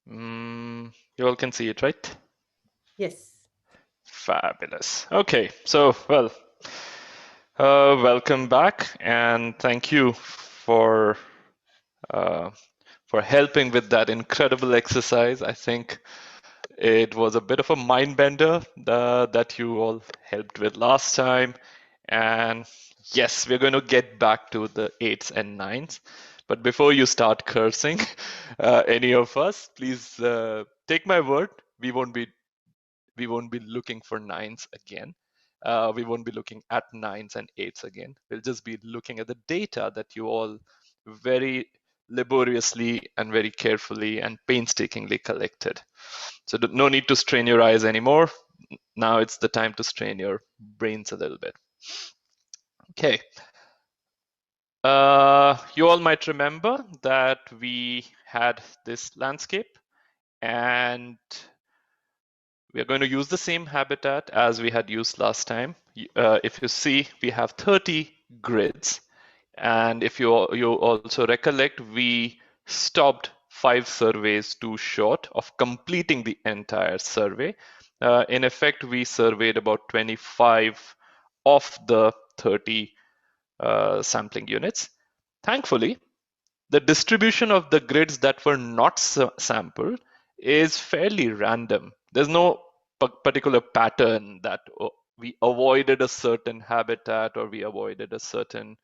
You all can see it, right? Yes. Fabulous. Okay, so, well, welcome back, and thank you uh, for helping with that incredible exercise. I think it was a bit of a mind bender that you all helped with last time. And yes, we're going to get back to the 8s and 9s. But before you start cursing any of us, please take my word. We won't be looking for 9s again. We won't be looking at 9s and 8s again. We'll just be looking at the data that you all very laboriously and very carefully and painstakingly collected. So no need to strain your eyes anymore. Now it's the time to strain your brains a little bit. Okay. You all might remember that we had this landscape, and we are going to use the same habitat as we had used last time. If you see, we have 30 grids. And if you also recollect, we stopped 5 surveys too short of completing the entire survey. In effect, we surveyed about 25 of the 30 sampling units. Thankfully, the distribution of the grids that were not sampled is fairly random. There's no particular pattern that we avoided a certain habitat or we avoided a certain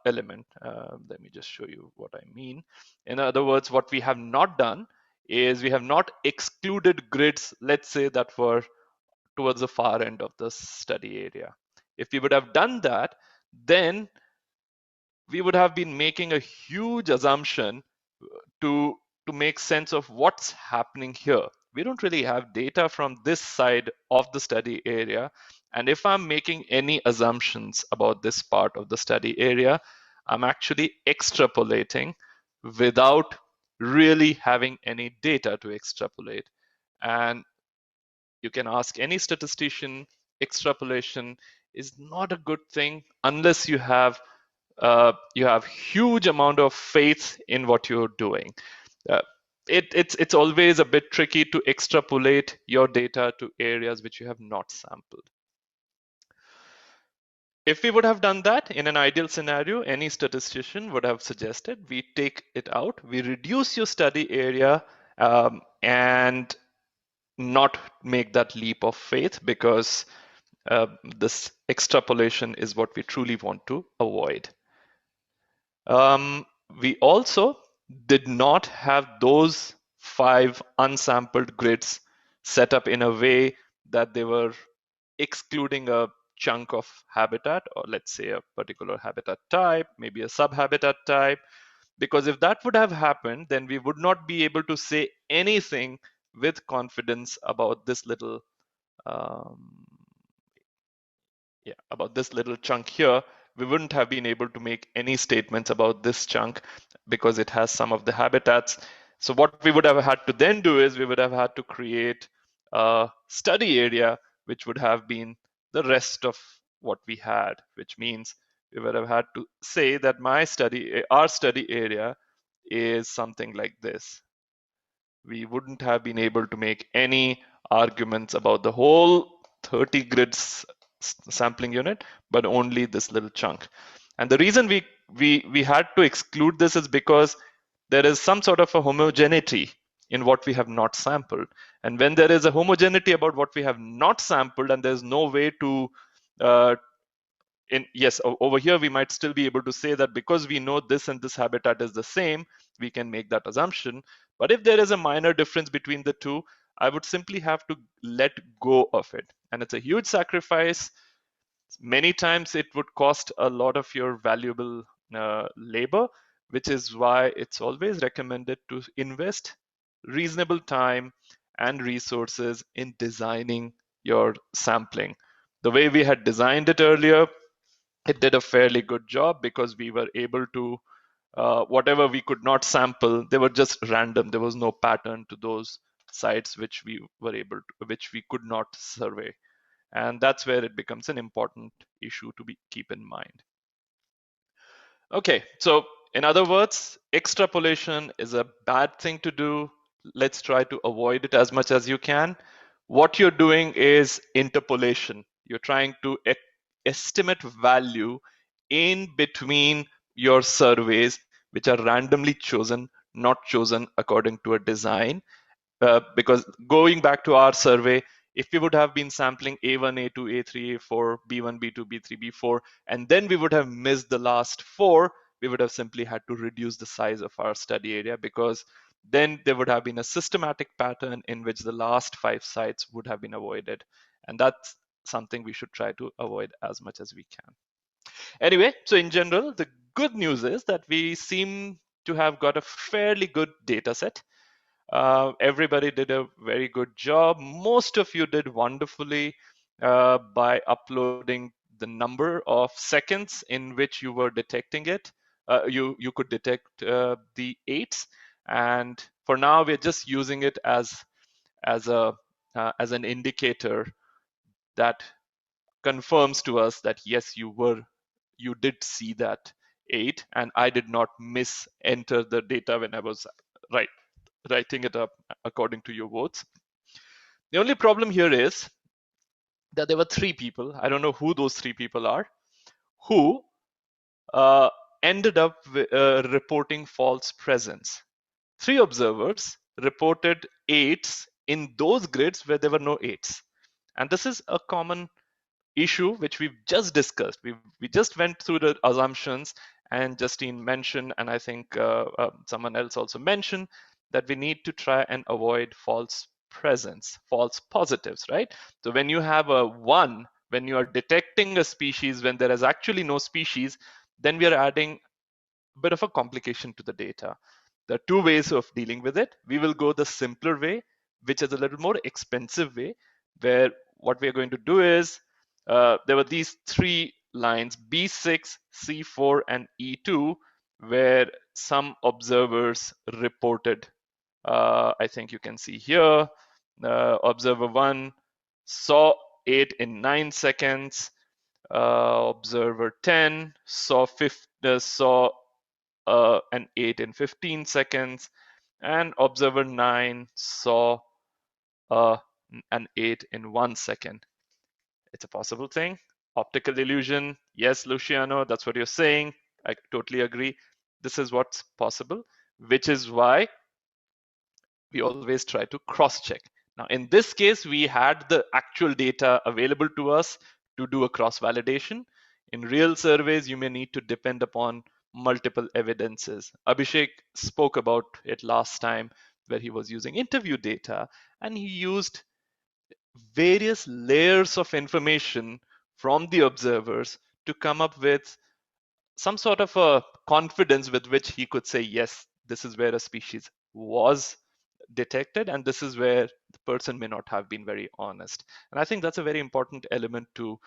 element. Let me just show you what I mean. In other words, what we have not done is we have not excluded grids, let's say, that were towards the far end of the study area. If we would have done that, then we would have been making a huge assumption to make sense of what's happening here. We don't really have data from this side of the study area. And if I'm making any assumptions about this part of the study area, I'm actually extrapolating without really having any data to extrapolate. And you can ask any statistician, extrapolation is not a good thing unless you have huge amount of faith in what you're doing. Uh, it's always a bit tricky to extrapolate your data to areas which you have not sampled. If we would have done that in an ideal scenario, any statistician would have suggested we take it out, we reduce your study area, and not make that leap of faith, because this extrapolation is what we truly want to avoid. We also did not have those 5 unsampled grids set up in a way that they were excluding a chunk of habitat, or let's say a particular habitat type, maybe a subhabitat type, because if that would have happened, then we would not be able to say anything with confidence about this little um, about this little chunk here. We wouldn't have been able to make any statements about this chunk because it has some of the habitats. So what we would have had to then do is we would have had to create a study area which would have been the rest of what we had, which means we would have had to say that our study area is something like this. We wouldn't have been able to make any arguments about the whole 30 grids sampling unit, but only this little chunk. And the reason we had to exclude this is because there is some sort of a homogeneity in what we have not sampled. And when there is a homogeneity about what we have not sampled, and there's no way to uh, yes, over here we might still be able to say that because we know this and this habitat is the same, we can make that assumption. But if there is a minor difference between the two, I would simply have to let go of it. And it's a huge sacrifice. Many times it would cost a lot of your valuable labor, which is why it's always recommended to invest reasonable time and resources in designing your sampling. The way we had designed it earlier, it did a fairly good job because we were able to, whatever we could not sample, they were just random. There was no pattern to those sites which which we could not survey. And that's where it becomes an important issue to keep in mind. Okay, so in other words, extrapolation is a bad thing to do. let's try to avoid it as much as you can. What you're doing is interpolation. You're trying to estimate value in between your surveys, which are randomly chosen, not chosen according to a design. Because going back to our survey, if we would have been sampling A1, A2, A3, A4, B1, B2, B3, B4, and then we would have missed the last four, we would have simply had to reduce the size of our study area, because then there would have been a systematic pattern in which the last five sites would have been avoided. And that's something we should try to avoid as much as we can. Anyway, so in general, the good news is that we seem to have got a fairly good data set. Everybody did a very good job. Most of you did wonderfully by uploading the number of seconds in which you were detecting it. You could detect the eights, and for now we're just using it as a as an indicator that confirms to us that yes, you did see that eight, and I did not miss enter the data when I was writing it up according to your votes. The only problem here is that there were three people, I don't know who those three people are, who uh, ended up reporting false presence. Three observers reported eights in those grids where there were no eights. And this is a common issue which we've just discussed. We just went through the assumptions, and Justine mentioned, and I think someone else also mentioned, that we need to try and avoid false presence, false positives, right? So when you have a one, when you are detecting a species when there is actually no species, then we are adding a bit of a complication to the data. There are two ways of dealing with it. We will go the simpler way, which is a little more expensive way, where what we are going to do is there were these three lines, B6, C4, and E2, where some observers reported. I think you can see here, observer 1 saw 8 in 9 seconds. Observer 10 saw an 8 in 15 seconds, and observer 9 saw uh, an 8 in 1 second. It's a possible thing. Optical illusion, yes, Luciano, that's what you're saying. I totally agree. This is what's possible, which is why we always try to cross-check. Now, in this case, we had the actual data available to us to do a cross-validation. In real surveys, you may need to depend upon multiple evidences. Abhishek spoke about it last time, where he was using interview data, and he used various layers of information from the observers to come up with some sort of a confidence with which he could say, yes, this is where a species was detected, and this is where the person may not have been very honest. And I think that's a very important element to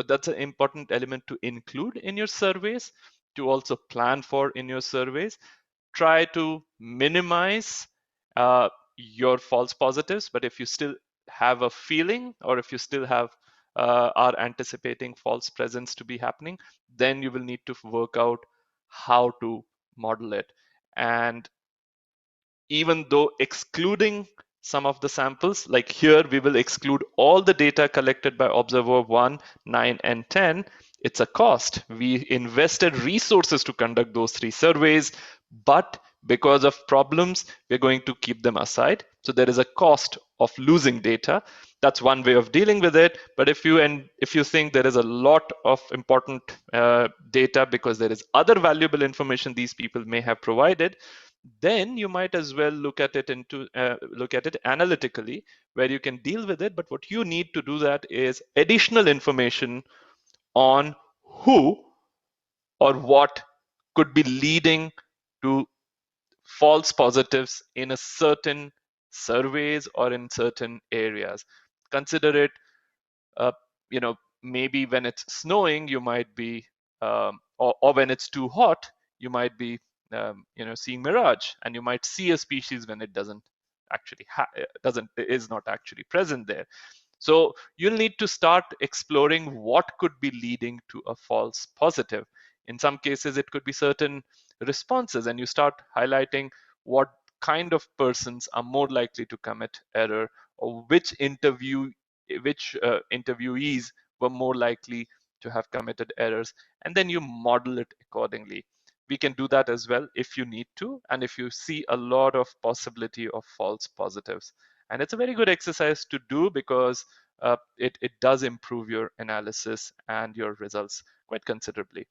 that's an important element to include in your surveys, to also plan for in your surveys. Try to minimize your false positives, but if you still have a feeling, or if you still have are anticipating false presence to be happening, then you will need to work out how to model it. And even though excluding some of the samples, like here, we will exclude all the data collected by observer 1, 9, and 10. It's a cost. We invested resources to conduct those three surveys, but because of problems, we're going to keep them aside. So there is a cost of losing data. That's one way of dealing with it. But if you think there is a lot of important data because there is other valuable information these people may have provided, then you might as well look at it analytically, where you can deal with it. But what you need to do that is additional information on who or what could be leading to false positives in a certain surveys or in certain areas. Consider it, uh, maybe when it's snowing, you might be, or when it's too hot, you might be, seeing mirage, and you might see a species when it is not actually present there. So you'll need to start exploring what could be leading to a false positive. In some cases, it could be certain responses, and you start highlighting what kind of persons are more likely to commit error, or which interviewees were more likely to have committed errors, and then you model it accordingly. We can do that as well if you need to, and if you see a lot of possibility of false positives. And it's a very good exercise to do because it does improve your analysis and your results quite considerably.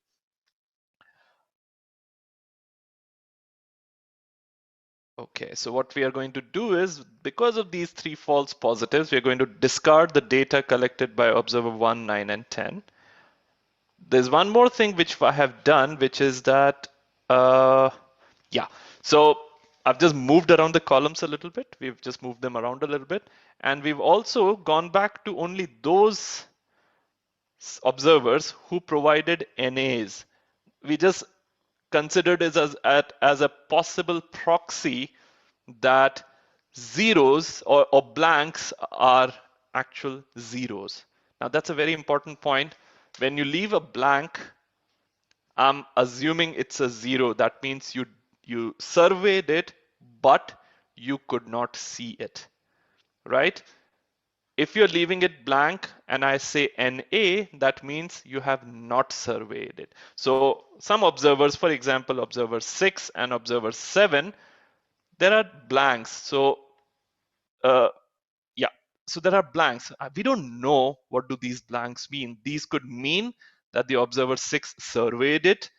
Okay, so what we are going to do is, because of these three false positives, we are going to discard the data collected by observer 1, 9, and 10. There's one more thing which I have done, which is that, yeah, so I've just moved around the columns a little bit. We've just moved them around a little bit. And we've also gone back to only those observers who provided NAs. We just considered it as a possible proxy that zeros or blanks are actual zeros. Now that's a very important point. When you leave a blank, I'm assuming it's a zero. That means you surveyed it, but you could not see it, right? If you're leaving it blank and I say NA, that means you have not surveyed it. So some observers, for example, observer 6 and observer 7, there are blanks. So uh, yeah, so there are blanks. We don't know what do these blanks mean. These could mean that the observer 6 surveyed it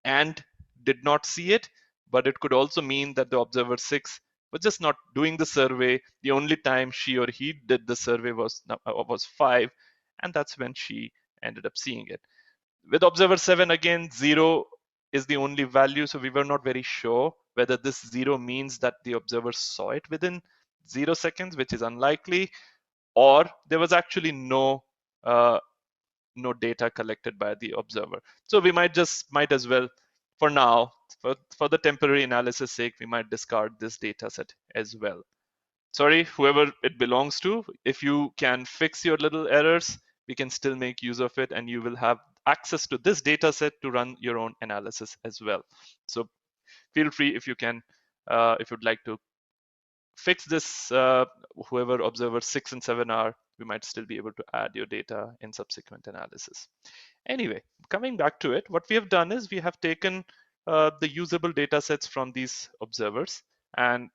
and did not see it, but it could also mean that the observer 6 was just not doing the survey. The only time she or he did the survey was 5, and that's when she ended up seeing it. With observer 7, again, 0 is the only value, so we were not very sure whether this 0 means that the observer saw it within 0 seconds, which is unlikely, or there was actually uh, no data collected by the observer. So we might as well, for now, for the temporary analysis sake, we might discard this data set as well. Sorry, whoever it belongs to, if you can fix your little errors, we can still make use of it, and you will have access to this data set to run your own analysis as well. So feel free if you can, if you'd like to fix this, whoever observers 6 and 7 are, we might still be able to add your data in subsequent analysis. Anyway, coming back to it, what we have done is we have taken the usable data sets from these observers, and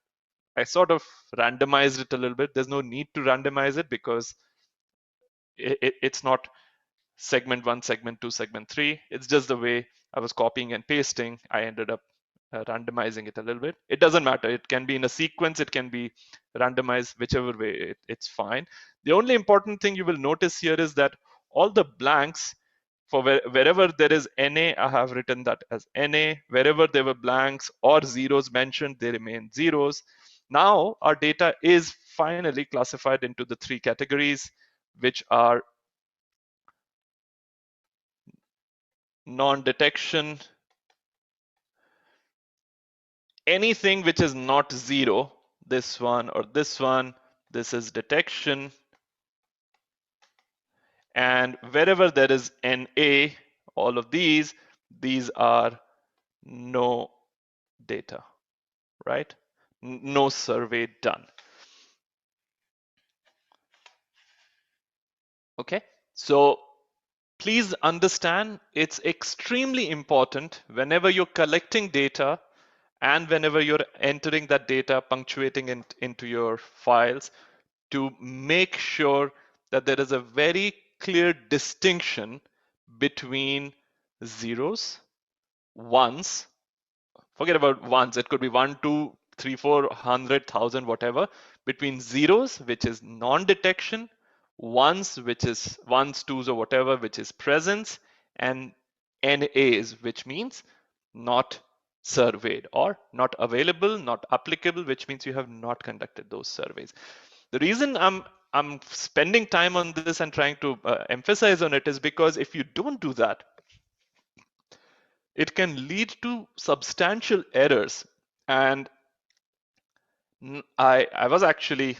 I sort of randomized it a little bit. There's no need to randomize it because it's not segment 1, segment 2, segment 3. It's just the way I was copying and pasting. I ended up randomizing it a little bit. It doesn't matter. It can be in a sequence. It can be randomized, whichever way, it's fine. The only important thing you will notice here is that all the blanks, for wherever there is NA, I have written that as NA. Wherever there were blanks or zeros mentioned, they remain zeros. Now our data is finally classified into the three categories, which are non-detection, anything which is not zero, this one or this one, this is detection. And wherever there is NA, all of these are no data, right? No survey done. Okay, so please understand it's extremely important whenever you're collecting data and whenever you're entering that data, punctuating it into your files, to make sure that there is a very clear distinction between zeros, ones, forget about ones, it could be 1, 2, 3, 4, 100, 1,000, whatever, between zeros, which is non-detection, ones, which is ones, twos, or whatever, which is presence, and NAs, which means not surveyed or not available, not applicable, which means you have not conducted those surveys. The reason I'm spending time on this and trying to emphasize on it is because if you don't do that, it can lead to substantial errors. And I was actually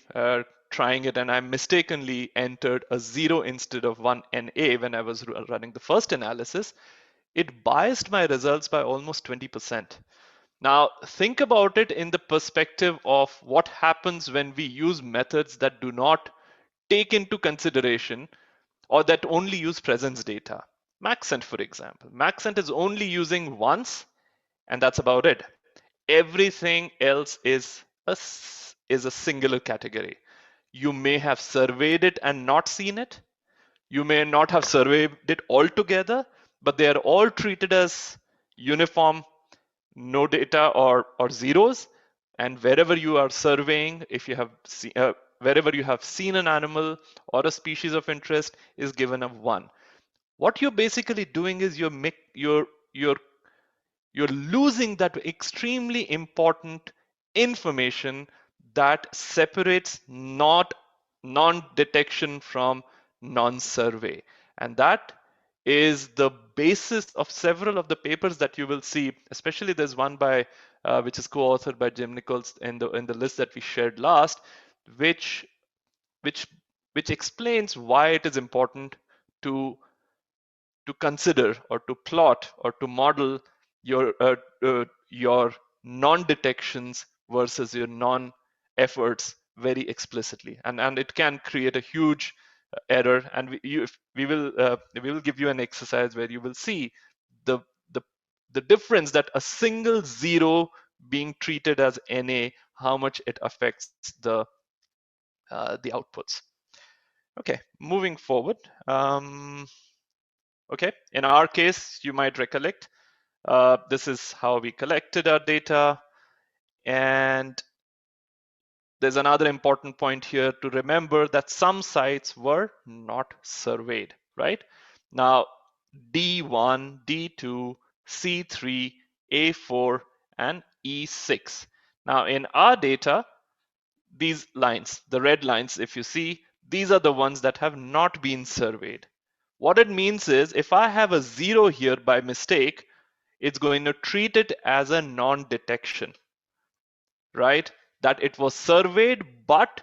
trying it, and I mistakenly entered a 0 instead of 1 NA when I was running the first analysis. It biased my results by almost 20%. Now, think about it in the perspective of what happens when we use methods that do not take into consideration or that only use presence data. Maxent, for example. Maxent is only using once, and that's about it. Everything else is a singular category. You may have surveyed it and not seen it. You may not have surveyed it altogether, but they are all treated as uniform, no data or zeros. And wherever you are surveying, if you have wherever you have seen an animal or a species of interest is given a one. What you're basically doing is you're you're losing that extremely important information that separates not non-detection from non-survey. And that is the basis of several of the papers that you will see, especially there's one by which is co-authored by Jim Nichols in the list that we shared last, which which which explains why it is important to consider or to plot or to model your your non-detections versus your non-efforts very explicitly, and it can create a huge error. And we will give you an exercise where you will see the the the difference that a single zero being treated as NA, how much it affects the outputs. Okay, moving forward. Okay, in our case, you might recollect, this is how we collected our data. And there's another important point here to remember that some sites were not surveyed, right? Now, D1, D2, C3, A4, and E6. Now, in our data, these lines, the red lines, if you see, these are the ones that have not been surveyed. What it means is if I have a zero here by mistake, it's going to treat it as a non-detection, right? That it was surveyed, but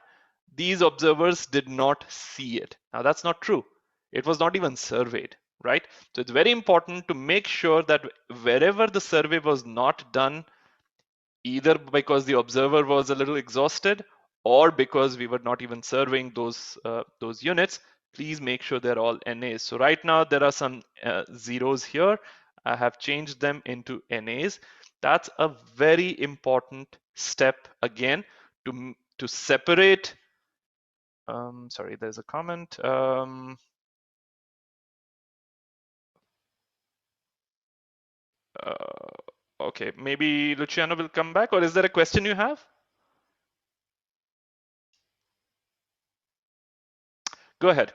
these observers did not see it. Now that's not true. It was not even surveyed, right? So it's very important to make sure that wherever the survey was not done, either because the observer was a little exhausted or because we were not even surveying those units, please make sure they're all NAs. So right now there are some zeros here. I have changed them into NAs. That's a very important step again to separate. Sorry, there's a comment. Okay, maybe Luciano will come back, or is there a question you have? Go ahead.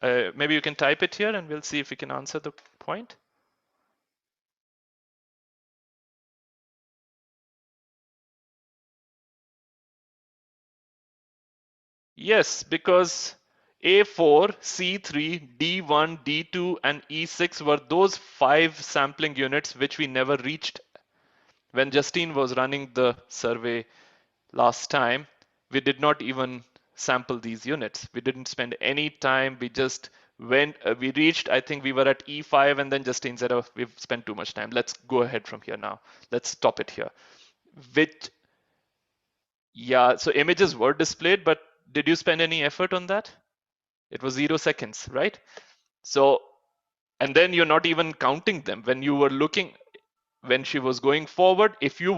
Maybe you can type it here and we'll see if we can answer the point. Yes, because A4, C3, D1, D2, and E6 were those 5 sampling units which we never reached when Justine was running the survey last time. We did not even sample these units. We didn't spend any time. We just went, we reached, I think we were at E5, and then Justine said, oh, we've spent too much time. Let's go ahead from here now. Let's stop it here. Which, yeah, so images were displayed, but did you spend any effort on that? It was 0 seconds, right? So, and then you're not even counting them when you were looking, when she was going forward. If you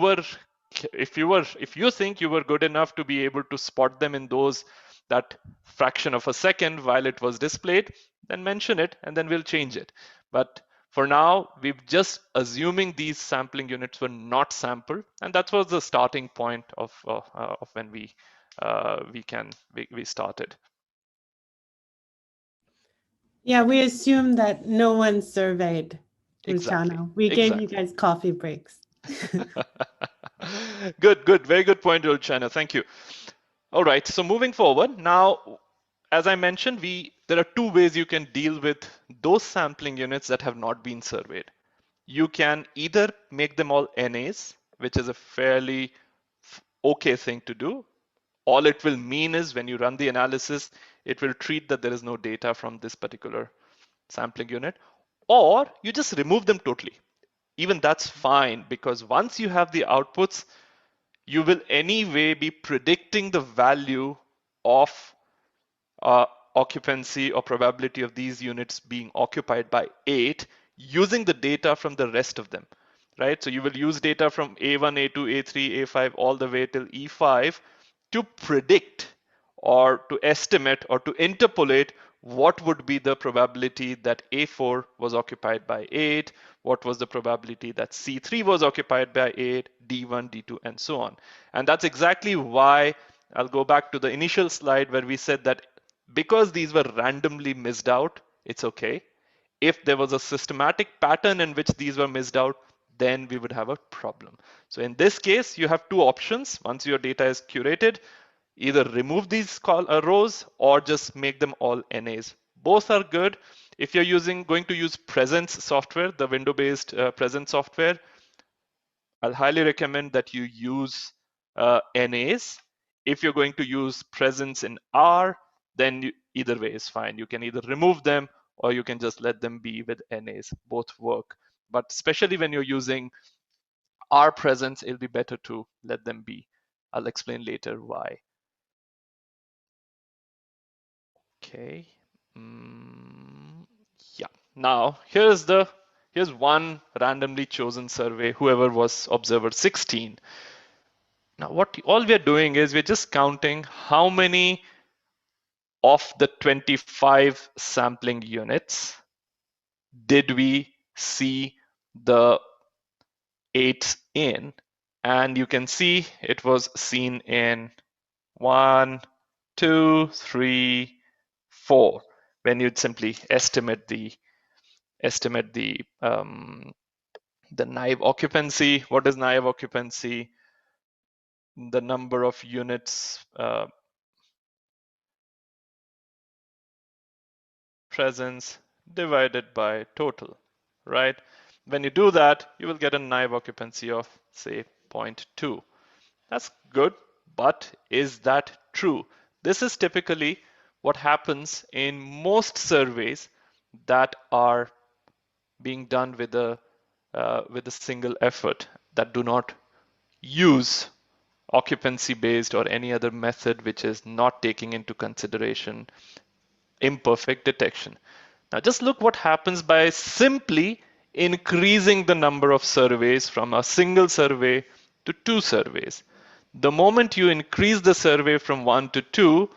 think you were good enough to be able to spot them in that fraction of a second while it was displayed, then mention it and then we'll change it. But for now, we're just assuming these sampling units were not sampled, and that was the starting point of when we started. Yeah, we assume that no one surveyed, Exactly. Luciano. We gave you guys coffee breaks. Good. Very good point, Luciano. Thank you. All right, so moving forward, now, as I mentioned, there are 2 ways you can deal with those sampling units that have not been surveyed. You can either make them all NAs, which is a fairly okay thing to do. All it will mean is when you run the analysis, it will treat that there is no data from this particular sampling unit, or you just remove them totally. even that's fine, because once you have the outputs, you will anyway be predicting the value of uh, occupancy or probability of these units being occupied by 8 using the data from the rest of them, right? So you will use data from A1, A2, A3, A5, all the way till E5 to predict or to estimate or to interpolate what would be the probability that A4 was occupied by 8, what was the probability that C3 was occupied by 8, D1, D2, and so on. And that's exactly why I'll go back to the initial slide where we said that because these were randomly missed out, it's okay. If there was a systematic pattern in which these were missed out, then we would have a problem. So in this case, you have two options. Once your data is curated, either remove these rows or just make them all NAs. Both are good. If you're going to use presence software, the window-based presence software, I'll highly recommend that you use NAs. If you're going to use presence in R, then either way is fine. You can either remove them or you can just let them be with NAs. Both work. But especially when you're using R presence, it'll be better to let them be. I'll explain later why. Okay. Yeah. Now here's one randomly chosen survey, whoever was observer 16. Now what all we are doing is we're just counting how many of the 25 sampling units did we see the 8 in, and you can see it was seen in 1, 2, 3, 4 when you'd simply estimate the naive occupancy. What is naive occupancy? The number of units presence divided by total, right? When you do that, you will get a naive occupancy of, say, 0.2. That's good, but is that true? This is typically what happens in most surveys that are being done with a single effort, that do not use occupancy based or any other method which is not taking into consideration imperfect detection. Now just look what happens by simply increasing the number of surveys from a single survey to 2 surveys. The moment you increase the survey from 1 to 2,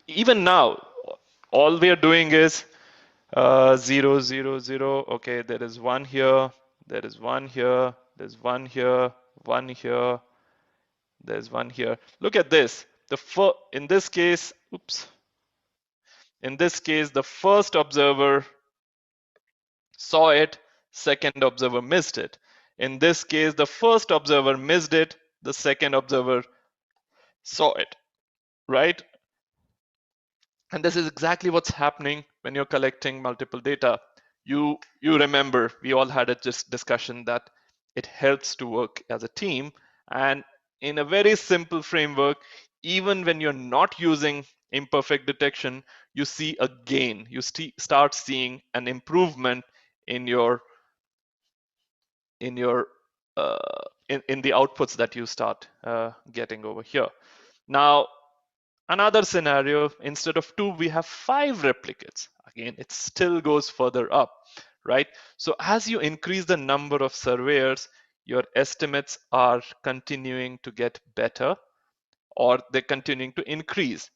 even now, all we are doing is 0, 0, 0. Okay, there is one here, there is one here, there's one here, one here, there's one here. Look at this. In this case, oops. In this case, the first observer saw it, second observer missed it. In this case, the first observer missed it, the second observer saw it, right? And this is exactly what's happening when you're collecting multiple data. You remember we all had a just discussion that it helps to work as a team, and in a very simple framework, even when you're not using imperfect detection, you see a gain. You start seeing an improvement in your in your in the outputs that you start getting over here. Now, another scenario, instead of 2, we have 5 replicates. Again, it still goes further up, right? So as you increase the number of surveyors, your estimates are continuing to get better, or they're continuing to increase.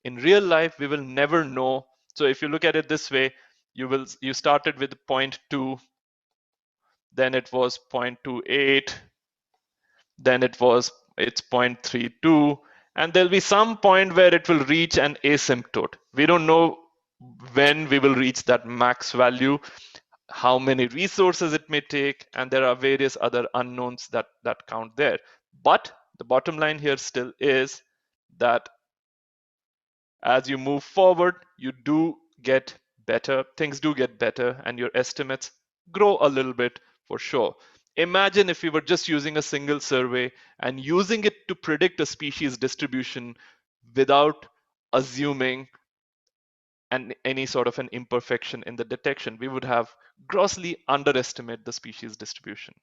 In real life, we will never know. So if you look at it this way, you started with 0.2, then it was 0.28, then it's 0.32, and there'll be some point where it will reach an asymptote. We don't know when we will reach that max value, how many resources it may take, and there are various other unknowns that count there. But the bottom line here still is that as you move forward, you do get better, things do get better, and your estimates grow a little bit for sure. Imagine if we were just using a single survey and using it to predict a species distribution without assuming and any sort of an imperfection in the detection, we would have grossly underestimate the species distribution.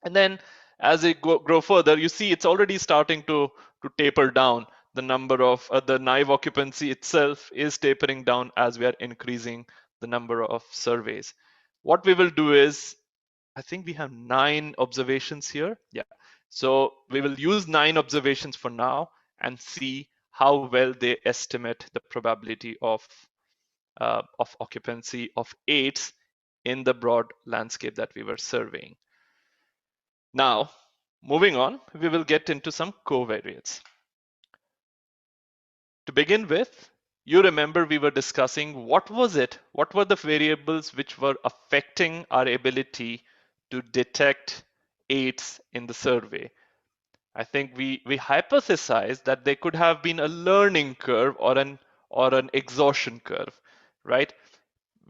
And then as it grow further, you see it's already starting to taper down. The number of the naive occupancy itself is tapering down as we are increasing the number of surveys. What we will do is, I think we have 9 observations here. Yeah. So we will use 9 observations for now and see how well they estimate the probability of occupancy of 8s in the broad landscape that we were surveying. Now, moving on, we will get into some covariates. To begin with, you remember we were discussing what were the variables which were affecting our ability to detect 8s in the survey. I think we hypothesized that there could have been a learning curve or an exhaustion curve, right?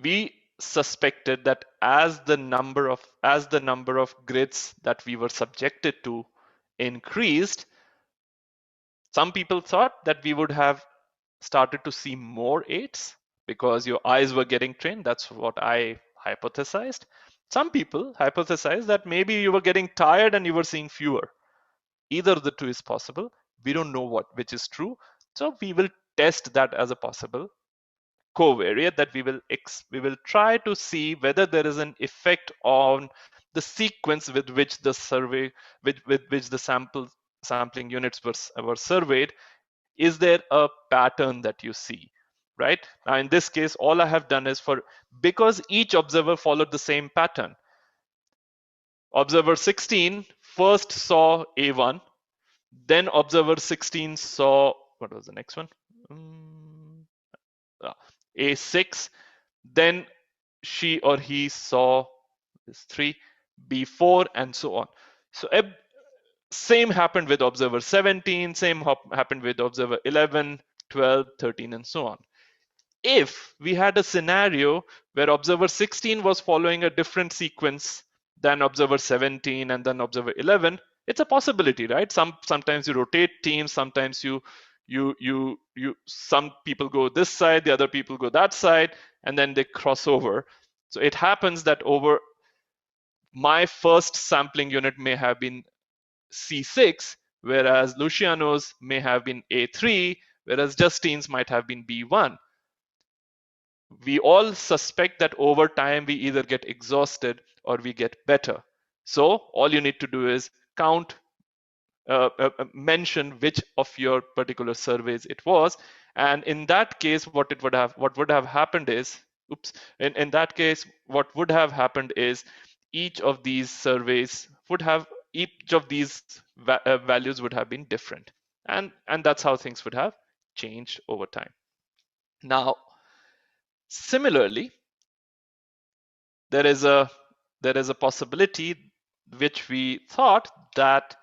We suspected that as the number of grids that we were subjected to increased, some people thought that we would have started to see more 8s because your eyes were getting trained. That's what I hypothesized. Some people hypothesized that maybe you were getting tired and you were seeing fewer. Either of the two is possible. We don't know which is true. So we will test that as a possible covariate that we will try to see whether there is an effect on the sequence with which the survey with which the sampling units were surveyed. Is there a pattern that you see, right? Now in this case, all I have done is because each observer followed the same pattern. Observer 16 first saw A1, then observer 16 saw, what was the next one? A6, then she or he saw this 3, B4, and so on. So same happened with observer 17, same happened with observer 11, 12, 13, and so on. If we had a scenario where observer 16 was following a different sequence than observer 17 and then observer 11, it's a possibility, right? Sometimes you rotate teams, sometimes some people go this side, the other people go that side, and then they cross over. So it happens that over my first sampling unit may have been C6, whereas Luciano's may have been A3, whereas Justine's might have been B1. We all suspect that over time we either get exhausted or we get better. So all you need to do is mention which of your particular surveys it was, and in that case, what would have happened is, in that case, what would have happened is each of these values would have been different, and that's how things would have changed over time. Now, similarly, there is a possibility which we thought that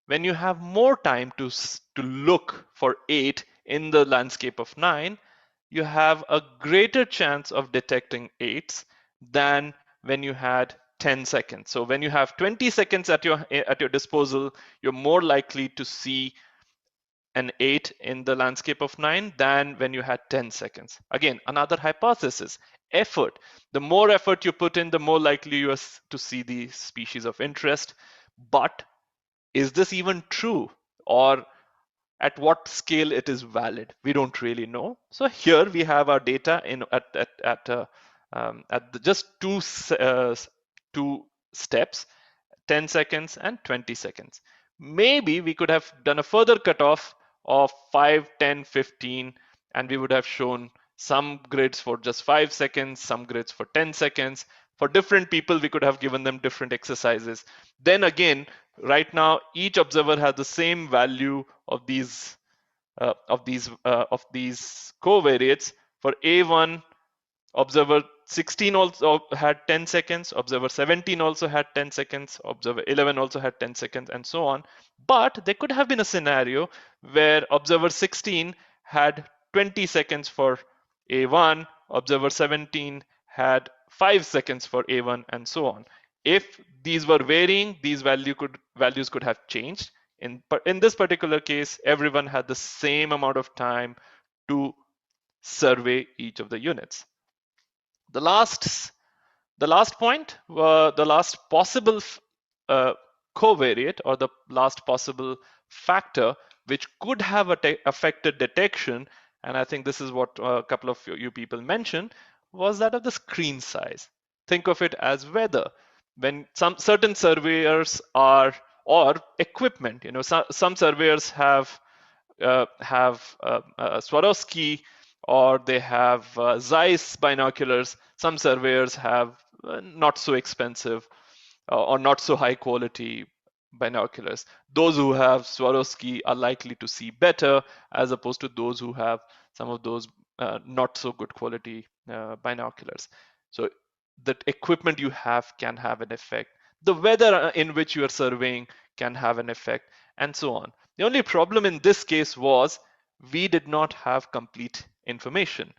when you have more time to look for 8 in the landscape of 9, you have a greater chance of detecting 8s than when you had 10 seconds. So when you have 20 seconds at your disposal, you're more likely to see an 8 in the landscape of 9 than when you had 10 seconds. Again, another hypothesis, effort. The more effort you put in, the more likely you are to see the species of interest. But is this even true? Or at what scale it is valid? We don't really know. So here we have our data at just two steps, 10 seconds and 20 seconds. Maybe we could have done a further cutoff of 5, 10, 15, and we would have shown some grids for just 5 seconds, some grids for 10 seconds. For different people, we could have given them different exercises. Then again, right now, each observer has the same value of these covariates. For A1, observer 16 also had 10 seconds, observer 17 also had 10 seconds, observer 11 also had 10 seconds, and so on. But there could have been a scenario where observer 16 had 20 seconds for A1, observer 17 had 5 seconds for A1, and so on. If these were varying, these values could have changed. In this particular case, everyone had the same amount of time to survey each of the units. The last point, the last possible covariate, or the last possible factor which could have affected detection, and I think this is what a couple of you people mentioned, was that of the screen size. Think of it as weather. When some certain surveyors are, or equipment, some surveyors have Swarovski, or they have Zeiss binoculars. Some surveyors have not so expensive or not so high quality binoculars. Those who have Swarovski are likely to see better, as opposed to those who have some of those not so good quality binoculars. So the equipment you have can have an effect. The weather in which you are surveying can have an effect, and so on. The only problem in this case was we did not have complete information.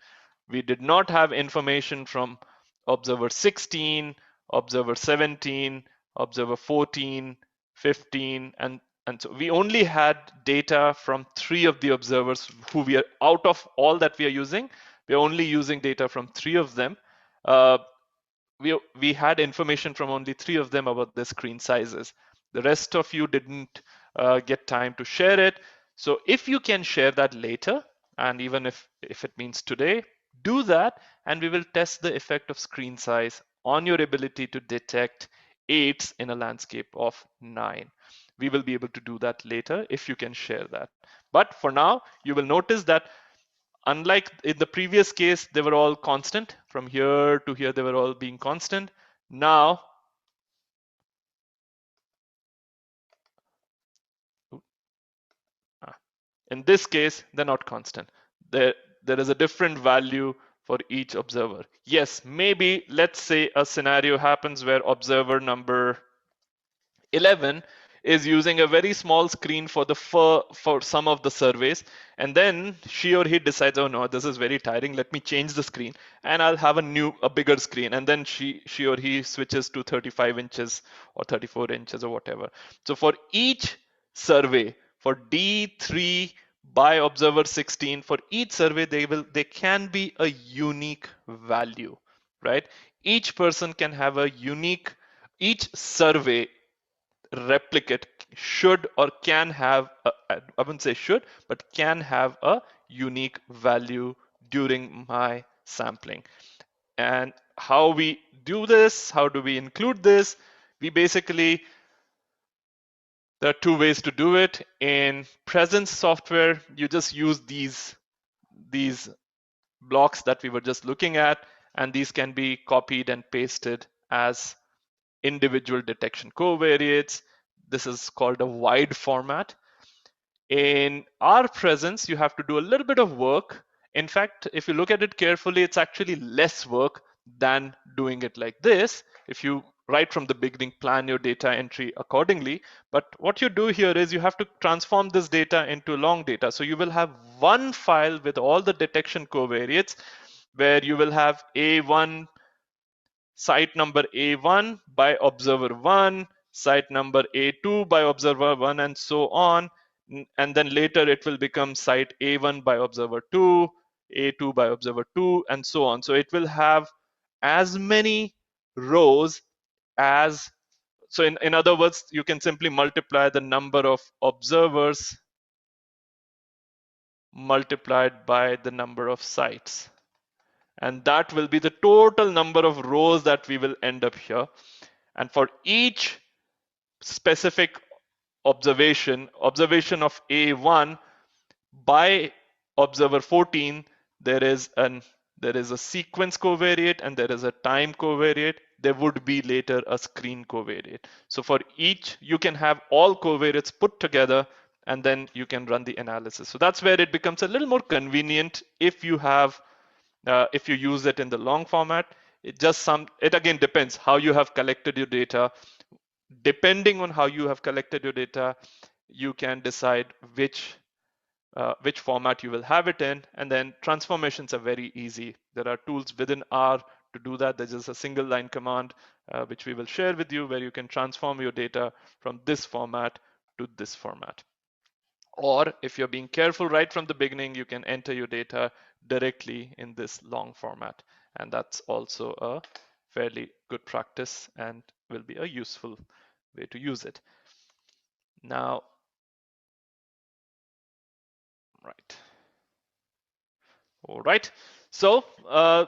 We did not have information from observer 16, observer 17, observer 14, 15, and so we only had data from 3 of the observers who we are, out of all that we are using, we are only using data from 3 of them. Uh, we had information from only 3 of them about their screen sizes. The rest of you didn't get time to share it. So if you can share that later, and even if it means today, do that, and we will test the effect of screen size on your ability to detect 8s in a landscape of 9. We will be able to do that later if you can share that. But for now, you will notice that unlike in the previous case, they were all constant. From here to here, they were all being constant. Now, in this case, they're not constant. There is a different value for each observer. Yes, maybe let's say a scenario happens where observer number 11 is using a very small screen for some of the surveys, and then she or he decides, oh no, this is very tiring, let me change the screen and I'll have a bigger screen, and then she or he switches to 35 inches or 34 inches or whatever. So for each survey, for D3 by observer 16, for each survey they can be a unique value, right? Each person can have a unique, each survey replicate should or can have I wouldn't say should, but can have a unique value during my sampling. And how we do this, how do we include this? We basically, there are 2 ways to do it. In presence software, you just use these blocks that we were just looking at, and these can be copied and pasted as individual detection covariates. This is called a wide format. In our presence, you have to do a little bit of work. In fact, if you look at it carefully, it's actually less work than doing it like this. If you right from the beginning plan your data entry accordingly. But what you do here is you have to transform this data into long data. So you will have one file with all the detection covariates, where you will have A1, site number A1 by observer 1, site number A2 by observer 1, and so on. And then later it will become site A1 by observer 2, A2 by observer 2, and so on. So it will have as many rows as, so in other words, you can simply multiply the number of observers multiplied by the number of sites. And that will be the total number of rows that we will end up here. And for each specific observation of A1 by observer 14, there is a sequence covariate and there is a time covariate. There would be later a screen covariate. So for each, you can have all covariates put together, and then you can run the analysis. So that's where it becomes a little more convenient if you use it in the long format. It again depends how you have collected your data. Depending on how you have collected your data, you can decide which format you will have it in, and then transformations are very easy. There are tools within R to do that. There's just a single line command which we will share with you, where you can transform your data from this format to this format. Or if you're being careful right from the beginning, you can enter your data directly in this long format. And that's also a fairly good practice and will be a useful way to use it. Now, right. All right. So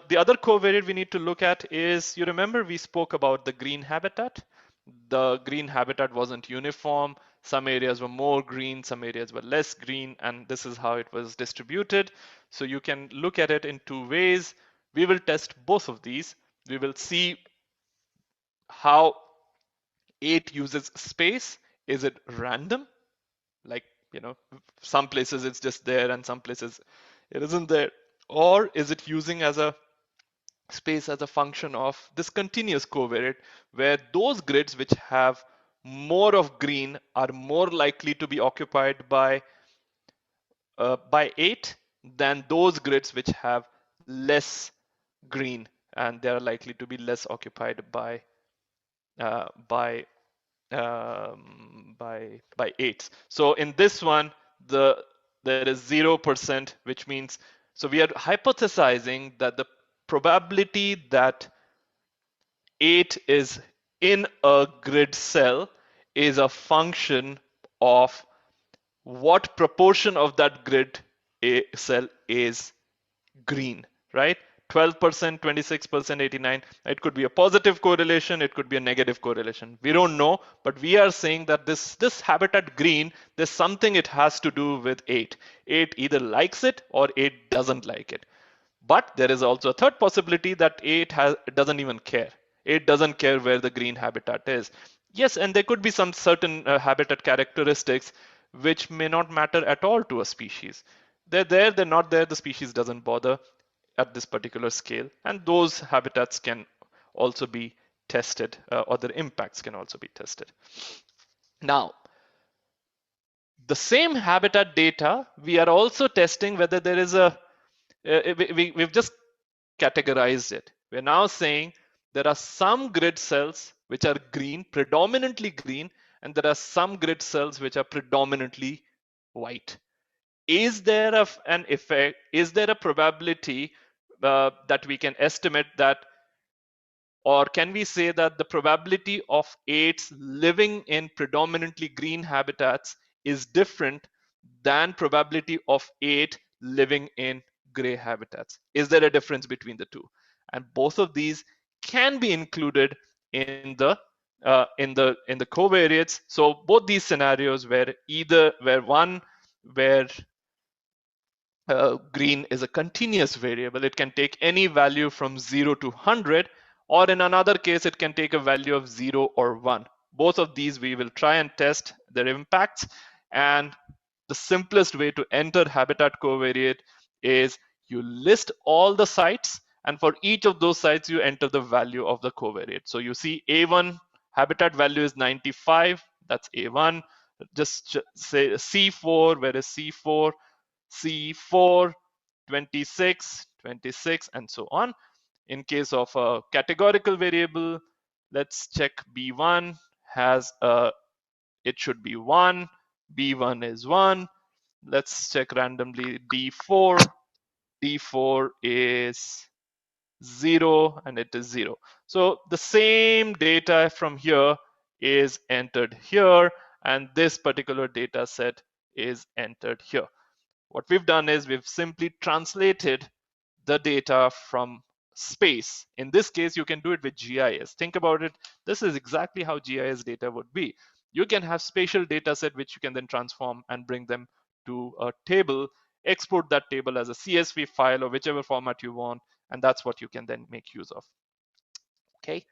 the other covariate we need to look at is, you remember we spoke about the green habitat. The green habitat wasn't uniform. Some areas were more green, some areas were less green, and this is how it was distributed. So you can look at it in two ways. We will test both of these. We will see how it uses space. Is it random? Like, some places it's just there and some places it isn't there. Or is it using as a space as a function of this continuous covariate, where those grids which have more of green are more likely to be occupied by 8 than those grids which have less green, and they are likely to be less occupied uh, by by 8. So in this one, there is 0%, which means, so we are hypothesizing that the probability that 8 is in a grid cell is a function of what proportion of that grid cell is green, right? 12%, 26%, 89. It could be a positive correlation, it could be a negative correlation. We don't know, but we are saying that this habitat green, there's something it has to do with 8. 8 either likes it or 8 doesn't like it. But there is also a third possibility that it doesn't even care. It doesn't care where the green habitat is. Yes, and there could be some certain habitat characteristics which may not matter at all to a species. They're there, they're not there, the species doesn't bother at this particular scale. And those habitats can also be tested, or their impacts can also be tested. Now, the same habitat data, we are also testing whether there is we've just categorized it. We're now saying there are some grid cells which are green, predominantly green, and there are some grid cells which are predominantly white. Is there an effect? Is there a probability that we can estimate that, or can we say that the probability of 8s living in predominantly green habitats is different than probability of 8 living in gray habitats? Is there a difference between the two? And both of these can be included in the covariates. So both these scenarios where green is a continuous variable. It can take any value from 0 to 100, or in another case, it can take a value of 0 or 1. Both of these we will try and test their impacts. And the simplest way to enter habitat covariate is you list all the sites, and for each of those sites, you enter the value of the covariate. So you see A1 habitat value is 95, that's A1. Just say C4, where is C4? C4, 26, 26, and so on. In case of a categorical variable, let's check B1 it should be 1, B1 is 1. Let's check randomly D4, D4 is 0, and it is 0. So the same data from here is entered here, and this particular data set is entered here. What we've done is we've simply translated the data from space. In this case, you can do it with GIS. Think about it. This is exactly how GIS data would be. You can have spatial data set which you can then transform and bring them to a table, export that table as a CSV file or whichever format you want, and that's what you can then make use of. Okay.